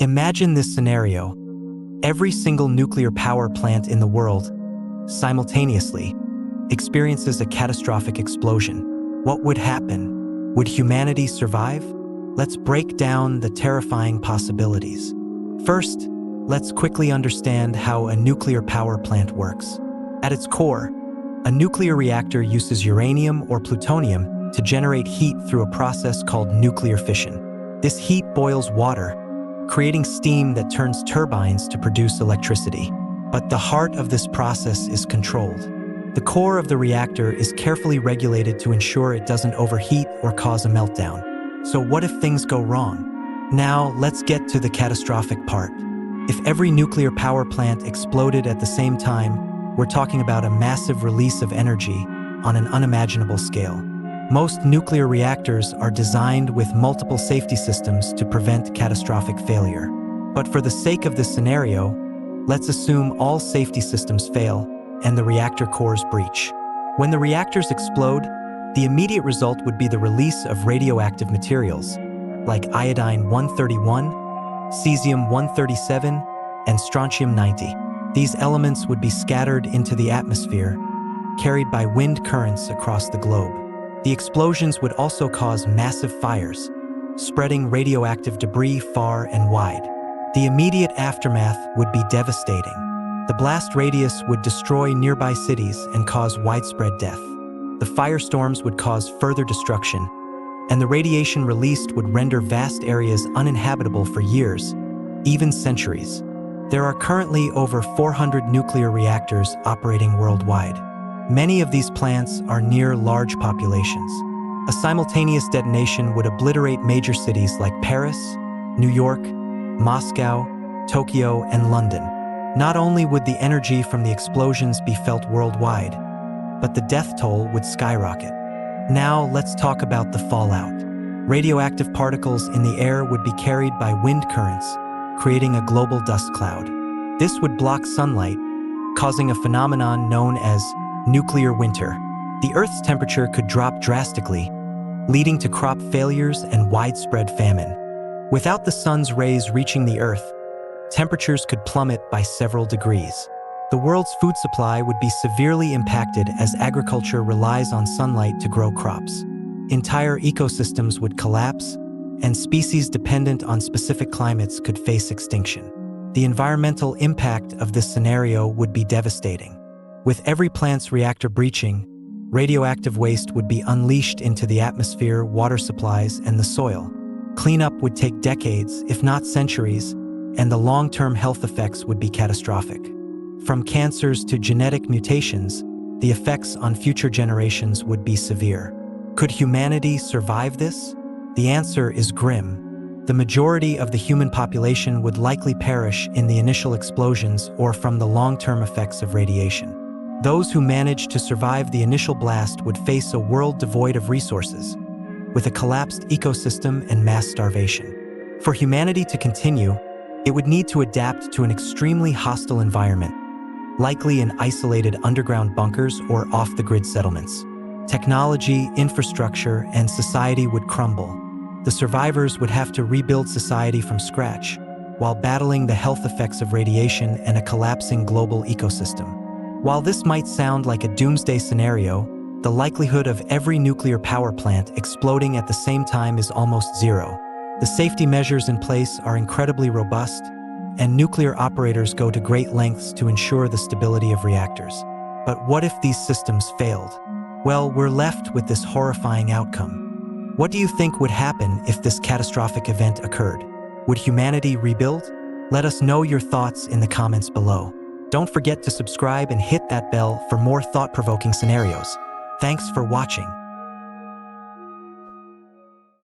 Imagine this scenario. Every single nuclear power plant in the world, simultaneously, experiences a catastrophic explosion. What would happen? Would humanity survive? Let's break down the terrifying possibilities. First, let's quickly understand how a nuclear power plant works. At its core, a nuclear reactor uses uranium or plutonium to generate heat through a process called nuclear fission. This heat boils water, creating steam that turns turbines to produce electricity. But the heart of this process is controlled. The core of the reactor is carefully regulated to ensure it doesn't overheat or cause a meltdown. So what if things go wrong? Now, let's get to the catastrophic part. If every nuclear power plant exploded at the same time, we're talking about a massive release of energy on an unimaginable scale. Most nuclear reactors are designed with multiple safety systems to prevent catastrophic failure. But for the sake of this scenario, let's assume all safety systems fail and the reactor cores breach. When the reactors explode, the immediate result would be the release of radioactive materials like iodine-131, cesium-137, and strontium-90. These elements would be scattered into the atmosphere, carried by wind currents across the globe. The explosions would also cause massive fires, spreading radioactive debris far and wide. The immediate aftermath would be devastating. The blast radius would destroy nearby cities and cause widespread death. The firestorms would cause further destruction, and the radiation released would render vast areas uninhabitable for years, even centuries. There are currently over 400 nuclear reactors operating worldwide. Many of these plants are near large populations. A simultaneous detonation would obliterate major cities like Paris, New York, Moscow, Tokyo, and London. Not only would the energy from the explosions be felt worldwide, but the death toll would skyrocket. Now let's talk about the fallout. Radioactive particles in the air would be carried by wind currents, creating a global dust cloud. This would block sunlight, causing a phenomenon known as nuclear winter. The Earth's temperature could drop drastically, leading to crop failures and widespread famine. Without the sun's rays reaching the Earth, temperatures could plummet by several degrees. The world's food supply would be severely impacted as agriculture relies on sunlight to grow crops. Entire ecosystems would collapse, and species dependent on specific climates could face extinction. The environmental impact of this scenario would be devastating. With every plant's reactor breaching, radioactive waste would be unleashed into the atmosphere, water supplies, and the soil. Cleanup would take decades, if not centuries, and the long-term health effects would be catastrophic. From cancers to genetic mutations, the effects on future generations would be severe. Could humanity survive this? The answer is grim. The majority of the human population would likely perish in the initial explosions or from the long-term effects of radiation. Those who managed to survive the initial blast would face a world devoid of resources, with a collapsed ecosystem and mass starvation. For humanity to continue, it would need to adapt to an extremely hostile environment, likely in isolated underground bunkers or off-the-grid settlements. Technology, infrastructure, and society would crumble. The survivors would have to rebuild society from scratch, while battling the health effects of radiation and a collapsing global ecosystem. While this might sound like a doomsday scenario, the likelihood of every nuclear power plant exploding at the same time is almost zero. The safety measures in place are incredibly robust, and nuclear operators go to great lengths to ensure the stability of reactors. But what if these systems failed? Well, we're left with this horrifying outcome. What do you think would happen if this catastrophic event occurred? Would humanity rebuild? Let us know your thoughts in the comments below. Don't forget to subscribe and hit that bell for more thought-provoking scenarios. Thanks for watching.